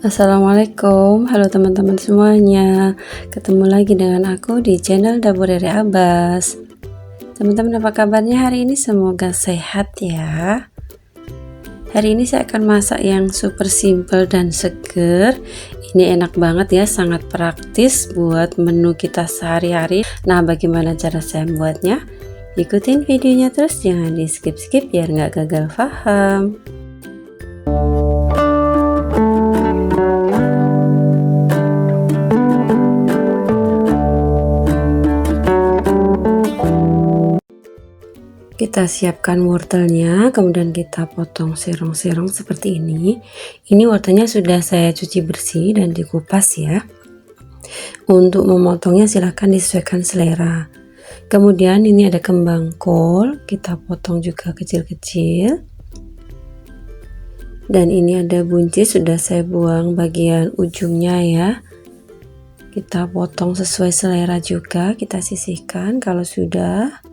Assalamualaikum, halo teman-teman semuanya. Ketemu lagi dengan aku di channel Dapur Rere Abbas. Teman-teman, apa kabarnya hari ini? Semoga sehat ya. Hari ini saya akan masak yang super simple dan seger. Ini enak banget ya, sangat praktis buat menu kita sehari-hari. Nah, bagaimana cara saya membuatnya? Ikutin videonya terus, jangan di skip-skip biar nggak gagal paham. Kita siapkan wortelnya, kemudian kita potong serong-serong seperti ini. Ini wortelnya sudah saya cuci bersih dan dikupas ya. Untuk memotongnya silahkan disesuaikan selera. Kemudian ini ada kembang kol, kita potong juga kecil-kecil. Dan ini ada buncis, sudah saya buang bagian ujungnya ya. Kita potong sesuai selera juga, kita sisihkan kalau sudah.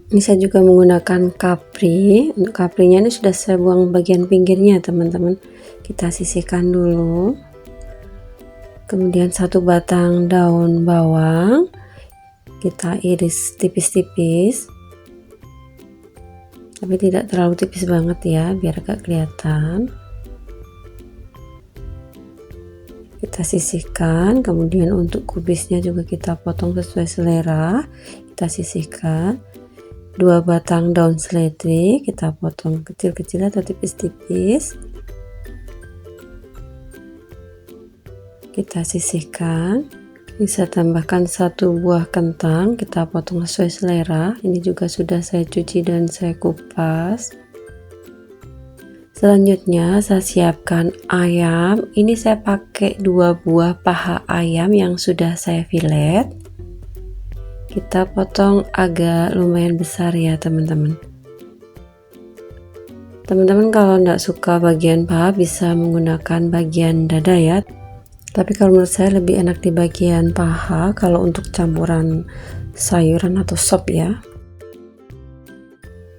Ini saya juga menggunakan kapri. Untuk kaprinya ini sudah saya buang bagian pinggirnya teman-teman. Kita sisihkan dulu. Kemudian satu batang daun bawang kita iris tipis-tipis, tapi tidak terlalu tipis banget ya, biar agak kelihatan. Kita sisihkan. Kemudian untuk kubisnya juga kita potong sesuai selera, kita sisihkan. 2 batang daun seledri kita potong kecil-kecil atau tipis-tipis, kita sisihkan. Bisa tambahkan 1 buah kentang, kita potong sesuai selera. Ini juga sudah saya cuci dan saya kupas. Selanjutnya saya siapkan ayam. Ini saya pakai 2 buah paha ayam yang sudah saya filet. Kita potong agak lumayan besar ya teman-teman. Teman-teman kalau tidak suka bagian paha bisa menggunakan bagian dada ya. Tapi kalau menurut saya lebih enak di bagian paha kalau untuk campuran sayuran atau sop ya.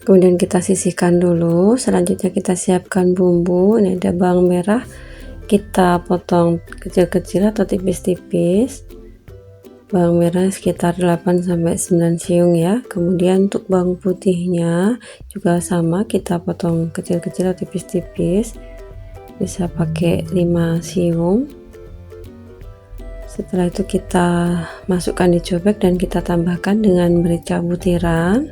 Kemudian kita sisihkan dulu. Selanjutnya kita siapkan bumbu. Ini ada bawang merah. Kita potong kecil-kecil atau tipis-tipis. Bawang merah sekitar 8-9 siung ya. Kemudian untuk bawang putihnya juga sama, kita potong kecil-kecil atau tipis-tipis. Bisa pakai 5 siung. Setelah itu kita masukkan di cobek dan kita tambahkan dengan merica butiran.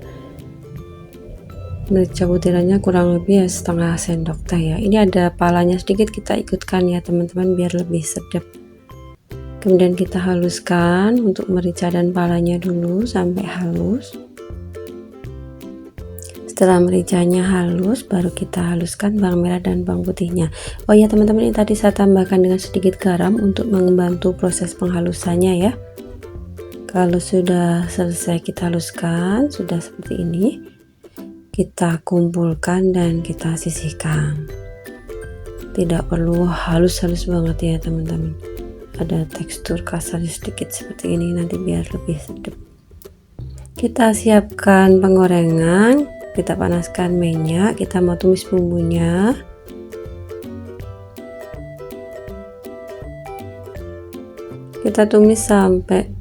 Merica butirannya kurang lebih ya setengah sendok teh ya. Ini ada palanya sedikit, kita ikutkan ya teman-teman biar lebih sedap. Kemudian kita haluskan untuk merica dan palanya dulu sampai halus. Setelah mericanya halus, baru kita haluskan bawang merah dan bawang putihnya. Oh ya teman-teman, ini tadi saya tambahkan dengan sedikit garam untuk membantu proses penghalusannya ya. Kalau sudah selesai kita haluskan, sudah seperti ini, kita kumpulkan dan kita sisihkan. Tidak perlu halus-halus banget ya teman-teman. Ada tekstur kasar sedikit seperti ini nanti biar lebih sedap. Kita siapkan penggorengan, kita panaskan minyak, kita mau tumis bumbunya. Kita tumis sampai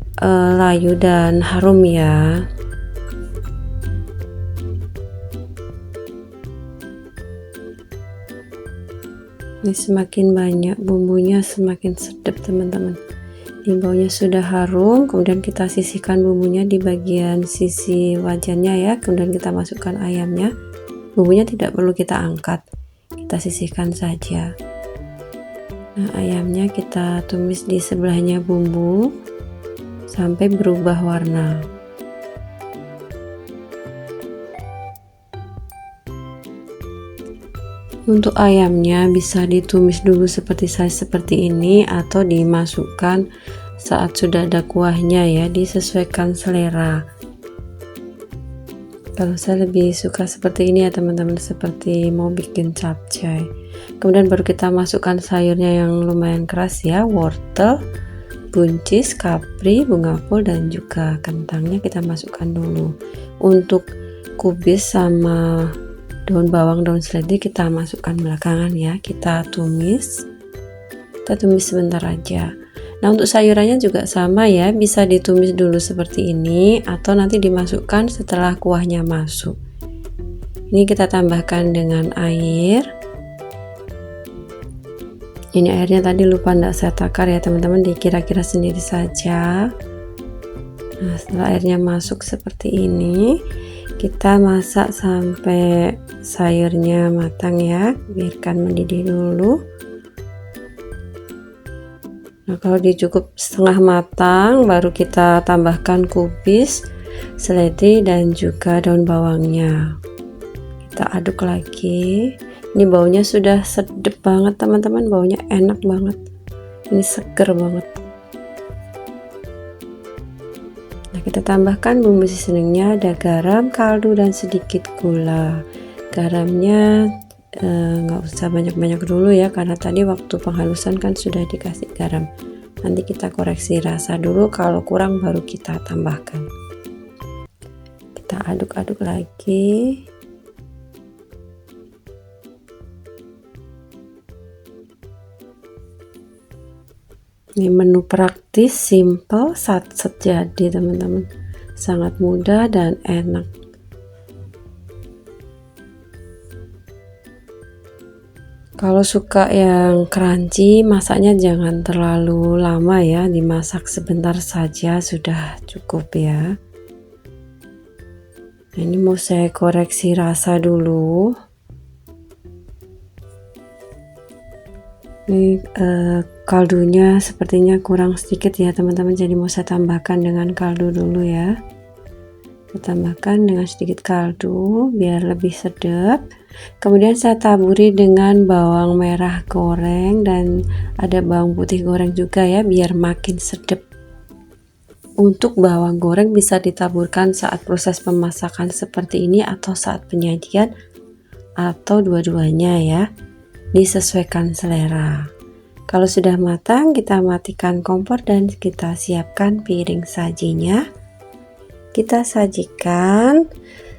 layu dan harum ya. Ini semakin banyak bumbunya semakin sedap teman-teman. Ini baunya sudah harum. Kemudian kita sisihkan bumbunya di bagian sisi wajannya ya. Kemudian kita masukkan ayamnya. Bumbunya tidak perlu kita angkat, kita sisihkan saja. Nah, ayamnya kita tumis di sebelahnya bumbu sampai berubah warna. Untuk ayamnya bisa ditumis dulu seperti saya seperti ini, atau dimasukkan saat sudah ada kuahnya ya, disesuaikan selera. Kalau saya lebih suka seperti ini ya teman-teman, seperti mau bikin capcay. Kemudian baru kita masukkan sayurnya yang lumayan keras ya, wortel, buncis, kapri, bunga pul, dan juga kentangnya kita masukkan dulu. Untuk kubis sama daun bawang, daun seledri kita masukkan belakangan ya, kita tumis. kita tumis sebentar aja. Nah, untuk sayurannya juga sama ya, bisa ditumis dulu seperti ini atau nanti dimasukkan setelah kuahnya masuk. Ini kita tambahkan dengan air. Ini airnya tadi lupa enggak saya takar ya teman-teman, dikira-kira sendiri saja. Nah, setelah airnya masuk seperti ini, kita masak sampai sayurnya matang ya, biarkan mendidih dulu. Nah, kalau cukup setengah matang, baru kita tambahkan kubis, seledri dan juga daun bawangnya. Kita aduk lagi. Ini baunya sudah sedap banget teman-teman, baunya enak banget. Ini seger banget. Nah, kita tambahkan bumbu seasoningnya, ada garam, kaldu, dan sedikit gula. Garamnya nggak usah banyak-banyak dulu ya, karena tadi waktu penghalusan kan sudah dikasih garam. Nanti kita koreksi rasa dulu, kalau kurang baru kita tambahkan. Kita aduk-aduk lagi. Ini menu praktis, simple, satset jadi teman-teman, sangat mudah dan enak. Kalau suka yang crunchy, masaknya jangan terlalu lama ya, dimasak sebentar saja sudah cukup ya. Nah, ini mau saya koreksi rasa dulu. Ini kaldunya sepertinya kurang sedikit ya teman-teman, jadi mau saya tambahkan dengan kaldu dulu ya. Saya tambahkan dengan sedikit kaldu biar lebih sedap. Kemudian saya taburi dengan bawang merah goreng dan ada bawang putih goreng juga ya, biar makin sedap. Untuk bawang goreng bisa ditaburkan saat proses pemasakan seperti ini atau saat penyajian, atau dua-duanya ya, disesuaikan selera. Kalau sudah matang, kita matikan kompor dan kita siapkan piring sajinya. Kita sajikan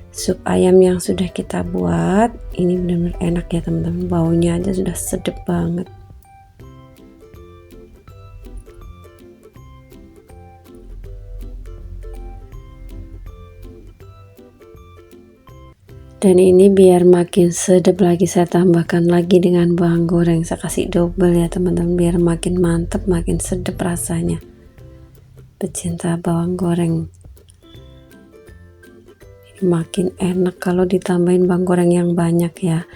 sup ayam yang sudah kita buat. Ini benar-benar enak ya teman-teman, baunya aja sudah sedap banget. Dan ini biar makin sedap lagi, saya tambahkan lagi dengan bawang goreng. Saya kasih double ya teman-teman, biar makin mantap, makin sedap rasanya. Pecinta bawang goreng, ini makin enak kalau ditambahin bawang goreng yang banyak ya.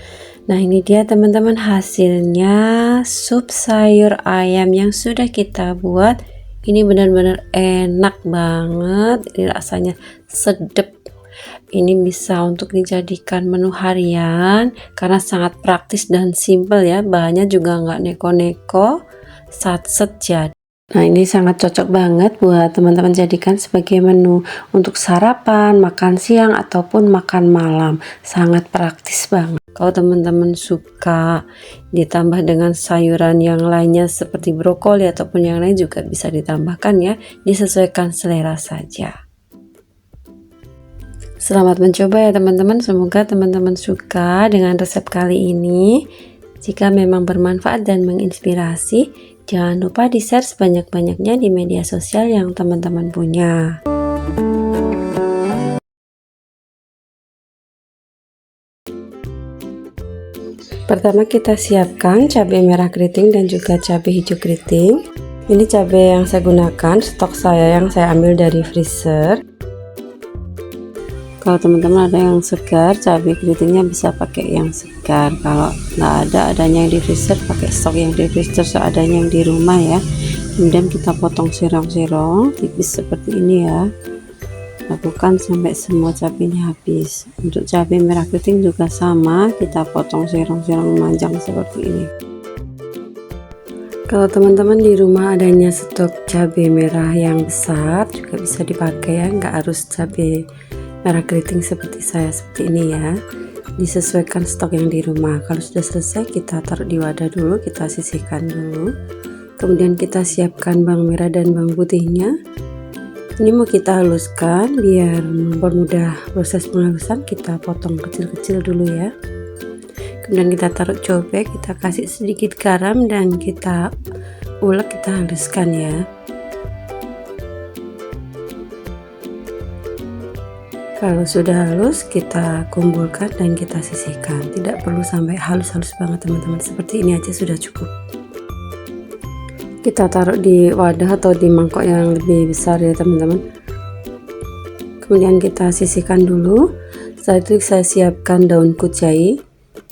Nah, ini dia teman-teman hasilnya, sup sayur ayam yang sudah kita buat. Ini benar-benar enak banget, ini rasanya sedap. Ini bisa untuk dijadikan menu harian karena sangat praktis dan simple ya, bahannya juga nggak neko-neko, satset jadi. Nah, ini sangat cocok banget buat teman-teman jadikan sebagai menu untuk sarapan, makan siang ataupun makan malam. Sangat praktis banget. Kalau teman-teman suka ditambah dengan sayuran yang lainnya seperti brokoli ataupun yang lain juga bisa ditambahkan ya, disesuaikan selera saja. Selamat mencoba ya teman-teman, semoga teman-teman suka dengan resep kali ini. Jika memang bermanfaat dan menginspirasi, jangan lupa di-share sebanyak-banyaknya di media sosial yang teman-teman punya. Pertama kita siapkan cabai merah keriting dan juga cabai hijau keriting. Ini cabai yang saya gunakan, stok saya yang saya ambil dari freezer. Kalau teman-teman ada yang segar, cabai keritingnya bisa pakai yang segar. Kalau nggak ada, adanya yang di freezer, pakai stok yang di freezer seadanya yang di rumah ya. Kemudian kita potong sirong-sirong tipis seperti ini ya. Lakukan sampai semua cabainya habis. Untuk cabai merah keriting juga sama, kita potong sirong-sirong memanjang seperti ini. Kalau teman-teman di rumah adanya stok cabai merah yang besar juga bisa dipakai ya, nggak harus cabai merah keriting seperti saya seperti ini ya, disesuaikan stok yang di rumah. Kalau sudah selesai kita taruh di wadah dulu, kita sisihkan dulu. Kemudian kita siapkan bawang merah dan bawang putihnya. Ini mau kita haluskan biar mempermudah proses penghalusan, kita potong kecil-kecil dulu ya. Kemudian kita taruh cobek, kita kasih sedikit garam dan kita ulek, kita haluskan ya. Kalau sudah halus, kita kumpulkan dan kita sisihkan. Tidak perlu sampai halus-halus banget teman-teman, seperti ini aja sudah cukup. Kita taruh di wadah atau di mangkok yang lebih besar ya teman-teman. Kemudian kita sisihkan dulu. Setelah itu saya siapkan daun kucai.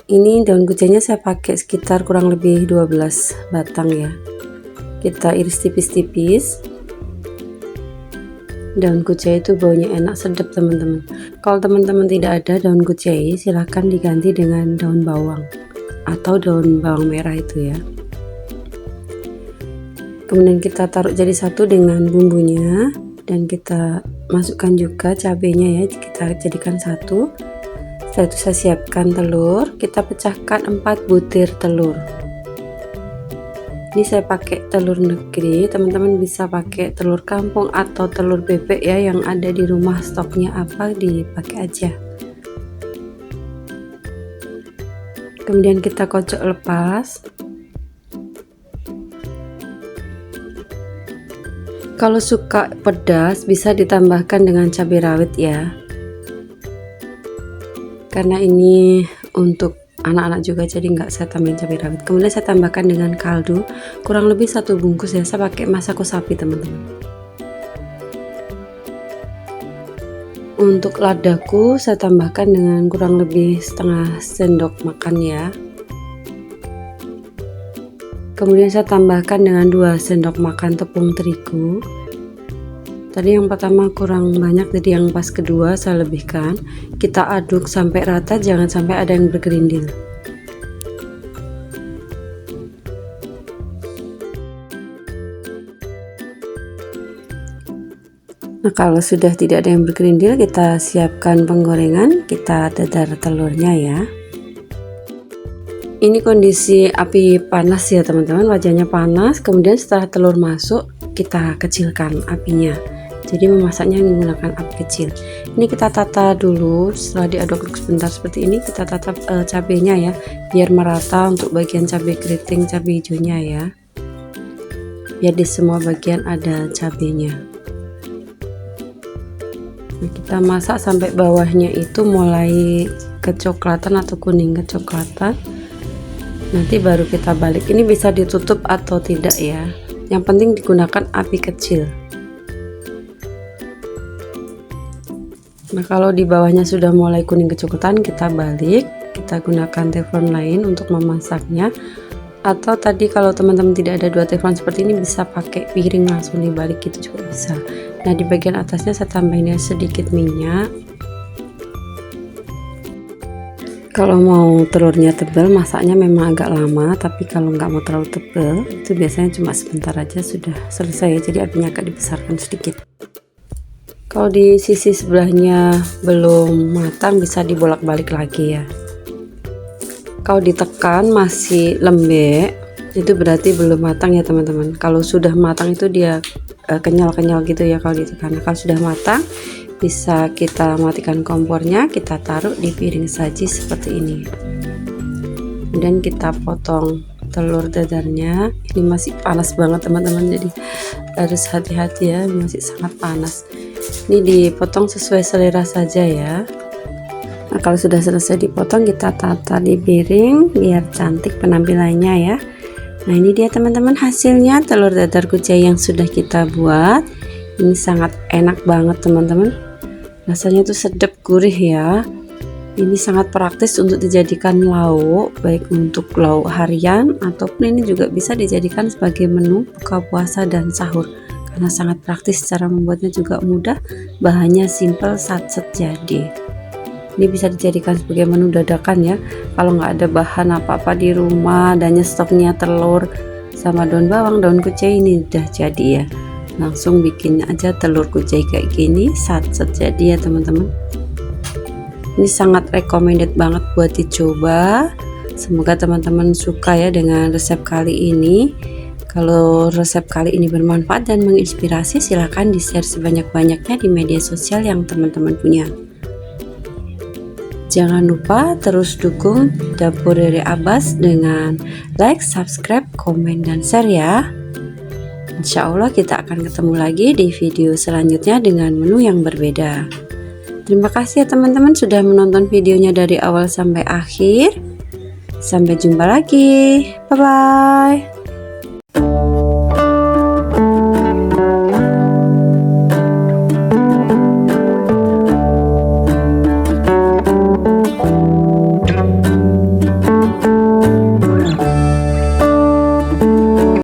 Ini daun kucainya saya pakai sekitar kurang lebih 12 batang ya. Kita iris tipis-tipis. Daun kucai itu baunya enak, sedap teman-teman. Kalau teman-teman tidak ada daun kucai, silahkan diganti dengan daun bawang atau daun bawang merah itu ya. Kemudian kita taruh jadi satu dengan bumbunya dan kita masukkan juga cabenya ya, kita jadikan satu. Setelah itu saya siapkan telur, kita pecahkan 4 butir telur. Ini saya pakai telur negeri, teman-teman bisa pakai telur kampung atau telur bebek ya, yang ada di rumah stoknya apa dipakai aja. Kemudian kita kocok lepas. Kalau suka pedas bisa ditambahkan dengan cabai rawit ya. Karena ini untuk anak-anak juga, jadi nggak saya tambahin cabai rawit. Kemudian saya tambahkan dengan kaldu kurang lebih 1 bungkus ya, saya pakai masako sapi teman-teman. Untuk ladaku saya tambahkan dengan kurang lebih setengah sendok makan ya. Kemudian saya tambahkan dengan 2 sendok makan tepung terigu. Tadi yang pertama kurang banyak, jadi yang pas kedua saya lebihkan. Kita aduk sampai rata, jangan sampai ada yang bergerindil. Nah, kalau sudah tidak ada yang bergerindil, kita siapkan penggorengan, kita dadar telurnya ya. Ini kondisi api panas ya teman-teman, wajahnya panas. Kemudian setelah telur masuk, kita kecilkan apinya. Jadi memasaknya menggunakan api kecil. Ini kita tata dulu, setelah diaduk-aduk sebentar seperti ini, kita tata cabenya ya, biar merata untuk bagian cabai keriting, cabai hijaunya ya. Biar di semua bagian ada cabenya. Nah, kita masak sampai bawahnya itu mulai kecoklatan atau kuning kecoklatan. Nanti baru kita balik. Ini bisa ditutup atau tidak ya. Yang penting digunakan api kecil. Nah, kalau di bawahnya sudah mulai kuning kecoklatan, kita balik, kita gunakan teflon lain untuk memasaknya. Atau tadi kalau teman-teman tidak ada 2 teflon seperti ini, bisa pakai piring langsung dibalik gitu juga bisa. Nah, di bagian atasnya saya tambahin sedikit minyak. Kalau mau telurnya tebal, masaknya memang agak lama, tapi kalau nggak mau terlalu tebal, itu biasanya cuma sebentar aja sudah selesai, jadi apinya agak dibesarkan sedikit. Kalau di sisi sebelahnya belum matang, bisa dibolak-balik lagi ya. Kalau ditekan masih lembek, itu berarti belum matang ya teman-teman. Kalau sudah matang itu dia kenyal-kenyal gitu ya kalau ditekan. Kalau sudah matang, bisa kita matikan kompornya, kita taruh di piring saji seperti ini. Kemudian kita potong telur dadarnya. Ini masih panas banget teman-teman, jadi harus hati-hati ya, masih sangat panas. Ini dipotong sesuai selera saja ya. Nah, kalau sudah selesai dipotong, kita tata di piring biar cantik penampilannya ya. Nah, ini dia teman-teman hasilnya telur dadar kucai yang sudah kita buat. Ini sangat enak banget teman-teman, rasanya tuh sedap gurih ya. Ini sangat praktis untuk dijadikan lauk, baik untuk lauk harian ataupun ini juga bisa dijadikan sebagai menu buka puasa dan sahur. Karena sangat praktis, cara membuatnya juga mudah, bahannya simple, satset jadi. Ini bisa dijadikan sebagai menu dadakan ya. Kalau nggak ada bahan apa-apa di rumah dan stoknya telur sama daun bawang, daun kucai, ini udah jadi ya. Langsung bikin aja telur kucai kayak gini, satset jadi ya teman-teman. Ini sangat recommended banget buat dicoba. Semoga teman-teman suka ya dengan resep kali ini. Kalau resep kali ini bermanfaat dan menginspirasi, silahkan di-share sebanyak-banyaknya di media sosial yang teman-teman punya. Jangan lupa terus dukung Dapur Rere Abbas dengan like, subscribe, komen, dan share ya. Insya Allah kita akan ketemu lagi di video selanjutnya dengan menu yang berbeda. Terima kasih ya teman-teman sudah menonton videonya dari awal sampai akhir. Sampai jumpa lagi. Bye-bye.